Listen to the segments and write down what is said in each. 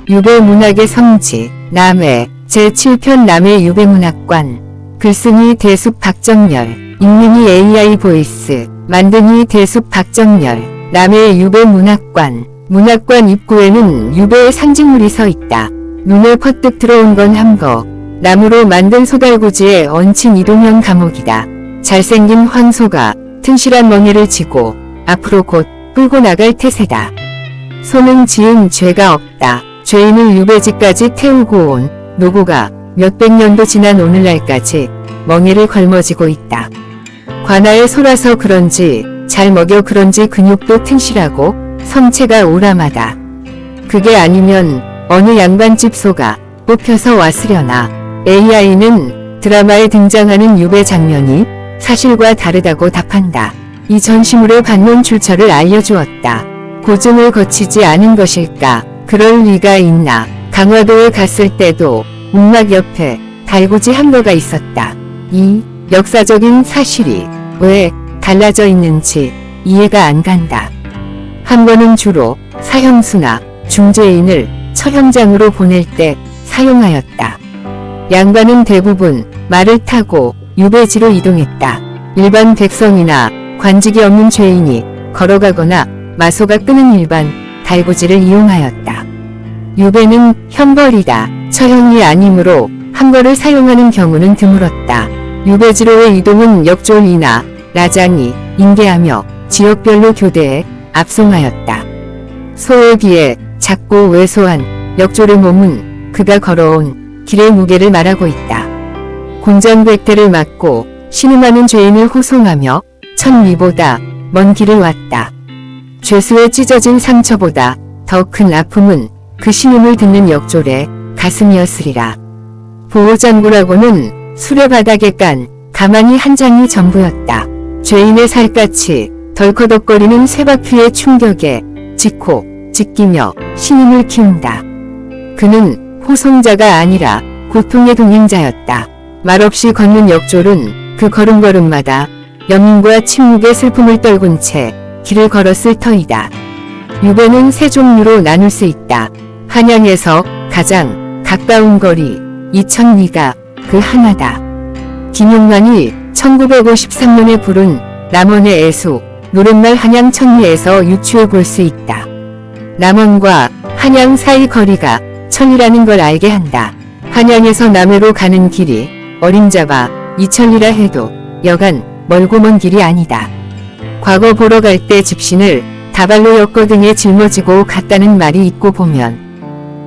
유배문학의 성지, 남해, 제7편 남해 유배문학관. 글쓴이 대숙 박정열, 읽는이 AI 보이스, 만든이 대숙 박정열. 남해 유배문학관. 문학관 입구에는 유배의 상징물이 서 있다. 눈에 퍼뜩 들어온 건 함거. 나무로 만든 소달구지에 얹힌 이동형 감옥이다. 잘생긴 황소가 튼실한 멍에를 쥐고 앞으로 곧 끌고 나갈 태세다. 소는 지은 죄가 없다. 죄인을 유배지까지 태우고 온 노고가 몇백 년도 지난 오늘날까지 멍에를 걸머쥐고 있다. 관아에 소라서 그런지 잘 먹여 그런지 근육도 튼실하고 성체가 오람하다. 그게 아니면 어느 양반집 소가 뽑혀서 왔으려나. AI는 드라마에 등장하는 유배 장면이 사실과 다르다고 답한다. 이 전시물의 반론 출처를 알려주었다. 고증을 거치지 않은 것일까? 그럴 리가 있나? 강화도에 갔을 때도 문막 옆에 달구지 함거가 있었다. 이 역사적인 사실이 왜 달라져 있는지 이해가 안 간다. 함거는 주로 사형수나 중죄인을 처형장으로 보낼 때 사용하였다. 양반은 대부분 말을 타고 유배지로 이동했다. 일반 백성이나 관직이 없는 죄인이 걸어가거나 마소가 끄는 일반 달구지를 이용하였다. 유배는 형벌이다. 처형이 아니므로 함거를 사용하는 경우는 드물었다. 유배지로의 이동은 역졸이나 라장이 인계하며 지역별로 교대에 압송하였다. 소에 비해 작고 왜소한 역졸의 몸은 그가 걸어온 길의 무게를 말하고 있다. 곤장백태를 맞고 신음하는 죄인을 호송하며 천 리보다 먼 길을 왔다. 죄수의 찢어진 상처보다 더 큰 아픔은 그 신음을 듣는 역졸의 가슴이었으리라. 보호장구라고는 수레바닥에 깐 가마니 한 장이 전부였다. 죄인의 살갗이 덜커덕거리는 쇠바퀴의 충격에 짖고 찢기며 신음을 키운다. 그는 호송자가 아니라 고통의 동행자였다. 말없이 걷는 역졸은 그 걸음걸음마다 연민과 침묵의 슬픔을 떨군 채 길을 걸었을 터이다. 유배는 세 종류로 나눌 수 있다. 한양에서 가장 가까운 거리 이천리가 그 하나다. 김용만이 1953년에 부른 남원의 애수 노랫말 한양 천리에서 유추해 볼 수 있다. 남원과 한양 사이 거리가 천리라는 걸 알게 한다. 한양에서 남해로 가는 길이 어림잡아 이천리라 해도 여간 멀고 먼 길이 아니다. 과거 보러 갈 때 집신을 다발로 엮어등에 짊어지고 갔다는 말이 있고 보면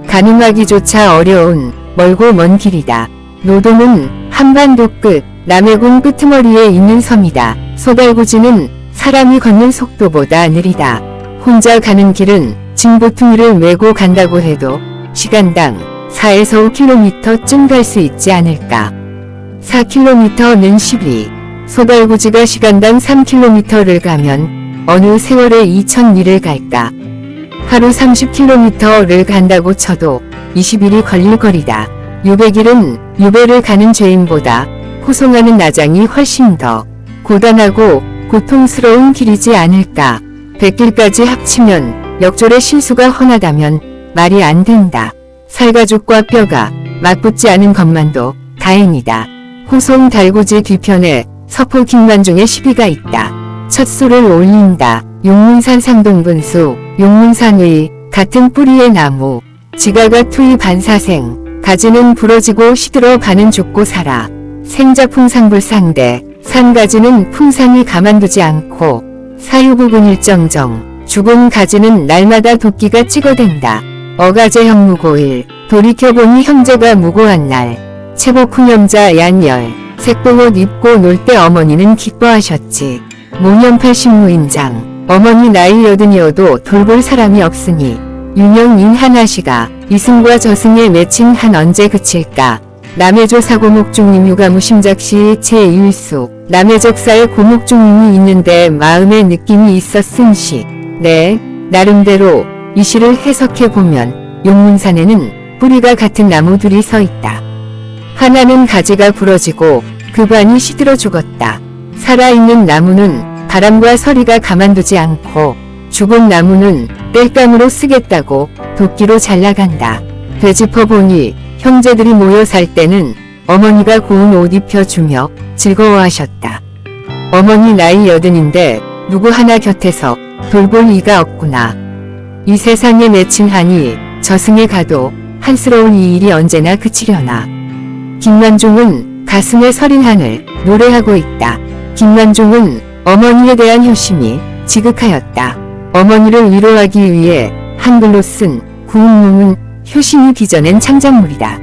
가늠하기조차 어려운 멀고 먼 길이다. 노도는 한반도 끝 남해군 끄트머리에 있는 섬이다. 소달구지는 사람이 걷는 속도보다 느리다. 혼자 가는 길은 징보퉁이를 메고 간다고 해도 시간당 4에서 5km쯤 갈 수 있지 않을까. 4km는 12. 소달구지가 시간당 3km를 가면 어느 세월에 2000리를 갈까. 하루 30km를 간다고 쳐도 20일이 걸릴 거리다. 유배길은 유배를 가는 죄인보다 호송하는 나장이 훨씬 더 고단하고 고통스러운 길이지 않을까. 100길까지 합치면 역졸의 실수가 훤하다면 말이 안 된다. 살가죽과 뼈가 맞붙지 않은 것만도 다행이다. 호송 달구지 뒤편에 서포 김만중의 시비가 있다. 첫 소를 올린다. 용문산 상동분수, 용문산의 같은 뿌리의 나무, 지가가 투이 반사생, 가지는 부러지고 시들어 반은 죽고 살아. 생자풍상불상대, 산가지는 풍상이 가만두지 않고 사유부근일정정, 죽은 가지는 날마다 도끼가 찍어댄다. 어가제 형무고일, 돌이켜보니 형제가 무고한 날, 채복훈염자 얀열, 색동옷 입고 놀 때 어머니는 기뻐하셨지. 모년 80무인장, 어머니 나이 80이어도 돌볼 사람이 없으니 유명인 하나시가 이승과 저승에 맺힌 한 언제 그칠까. 남해조 사고목중님 유가무심작시 제1수 남해적사에 고목중님이 있는데 마음의 느낌이 있어 쓴 시. 네, 나름대로 이 시를 해석해보면 용문산에는 뿌리가 같은 나무들이 서 있다. 하나는 가지가 부러지고 그 반이 시들어 죽었다. 살아있는 나무는 바람과 서리가 가만두지 않고 죽은 나무는 땔감으로 쓰겠다고 도끼로 잘라간다. 되짚어보니 형제들이 모여 살 때는 어머니가 고운 옷 입혀주며 즐거워하셨다. 어머니 나이 80인데 누구 하나 곁에서 돌볼 이가 없구나. 이 세상에 내친하니 저승에 가도 한스러운 이 일이 언제나 그치려나. 김만종은 가슴에 서린 한을 노래하고 있다. 김만종은 어머니에 대한 효심이 지극하였다. 어머니를 위로하기 위해 한글로 쓴 구운몽은 효심이 빚어낸 창작물이다.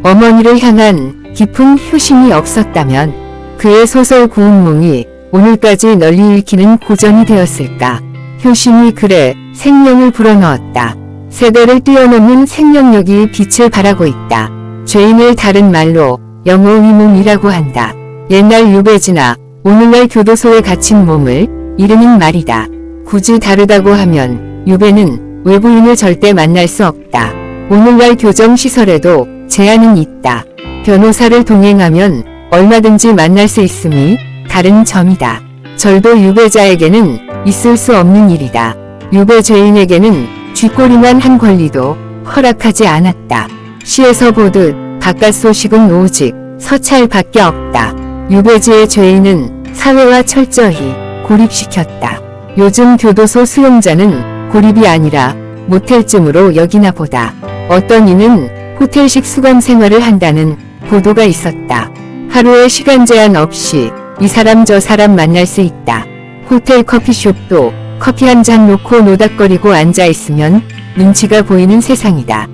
어머니를 향한 깊은 효심이 없었다면 그의 소설 구운몽이 오늘까지 널리 읽히는 고전이 되었을까. 효심이 글에 생명을 불어넣었다. 세대를 뛰어넘는 생명력이 빛을 발하고 있다. 죄인을 다른 말로 영어위문이라고 한다. 옛날 유배지나 오늘날 교도소에 갇힌 몸을 이르는 말이다. 굳이 다르다고 하면 유배는 외부인을 절대 만날 수 없다. 오늘날 교정시설에도 제한은 있다. 변호사를 동행하면 얼마든지 만날 수 있음이 다른 점이다. 절도 유배자에게는 있을 수 없는 일이다. 유배 죄인에게는 쥐꼬리만 한 권리도 허락하지 않았다. 시에서 보듯 바깥 소식은 오직 서찰밖에 없다. 유배지의 죄인은 사회와 철저히 고립시켰다. 요즘 교도소 수용자는 고립이 아니라 모텔쯤으로 여기나 보다. 어떤 이는 호텔식 수감 생활을 한다는 보도가 있었다. 하루에 시간 제한 없이 이 사람 저 사람 만날 수 있다. 호텔 커피숍도 커피 한 잔 놓고 노닥거리고 앉아있으면 눈치가 보이는 세상이다.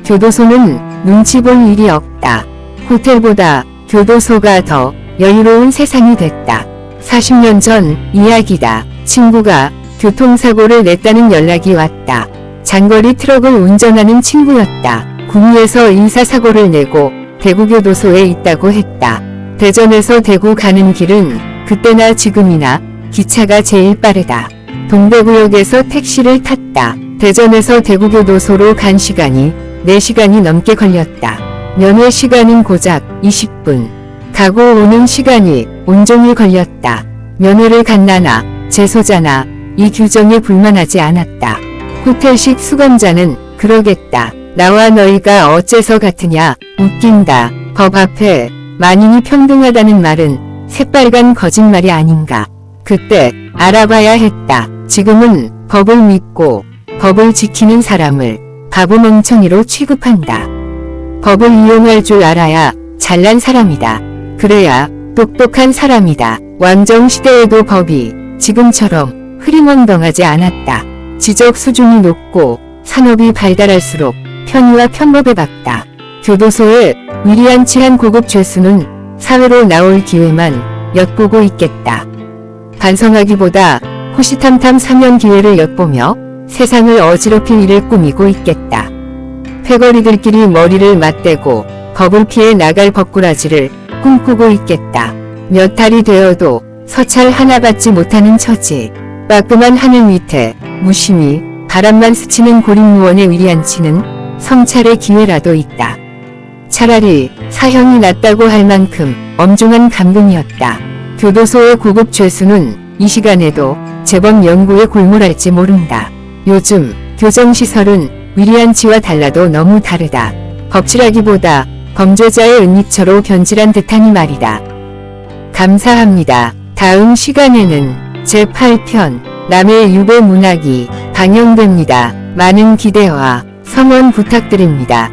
교도소는 눈치 볼 일이 없다. 호텔보다 교도소가 더 여유로운 세상이 됐다. 40년 전 이야기다. 친구가 교통사고를 냈다는 연락이 왔다. 장거리 트럭을 운전하는 친구였다. 구미에서 인사사고를 내고 대구교도소에 있다고 했다. 대전에서 대구 가는 길은 그때나 지금이나 기차가 제일 빠르다. 동대구역에서 택시를 탔다. 대전에서 대구교도소로 간 시간이 4시간이 넘게 걸렸다. 면회 시간은 고작 20분. 가고 오는 시간이 온종일 걸렸다. 면회를 간다나 재소자나 이 규정에 불만하지 않았다. 호텔식 수감자는 그러겠다. 나와 너희가 어째서 같으냐. 웃긴다. 법 앞에 만인이 평등하다는 말은 새빨간 거짓말이 아닌가. 그때 알아봐야 했다. 지금은 법을 믿고 법을 지키는 사람을 바보멍청이로 취급한다. 법을 이용할 줄 알아야 잘난 사람이다. 그래야 똑똑한 사람이다. 왕정시대에도 법이 지금처럼 흐리멍덩하지 않았다. 지적 수준이 높고 산업이 발달할수록 편의와 편법에 박다. 교도소에 위리안치한 고급 죄수는 사회로 나올 기회만 엿보고 있겠다. 반성하기보다 호시탐탐 사면 기회를 엿보며 세상을 어지럽힐 일을 꾸미고 있겠다. 패거리들끼리 머리를 맞대고 법을 피해 나갈 법꾸라지를 꿈꾸고 있겠다. 몇 달이 되어도 서찰 하나 받지 못하는 처지. 빠끔한 하늘 밑에 무심히 바람만 스치는 고립무원의 위리안치는 성찰의 기회라도 있다. 차라리 사형이 낫다고 할 만큼 엄중한 감금이었다. 교도소의 고급 죄수는 이 시간에도 재범 연구에 골몰할지 모른다. 요즘 교정시설은 위리안치와 달라도 너무 다르다. 법치라기보다 범죄자의 은닉처로 변질한 듯하니 말이다. 감사합니다. 다음 시간에는 제8편 남의 유배 문학이 방영됩니다. 많은 기대와 성원 부탁드립니다.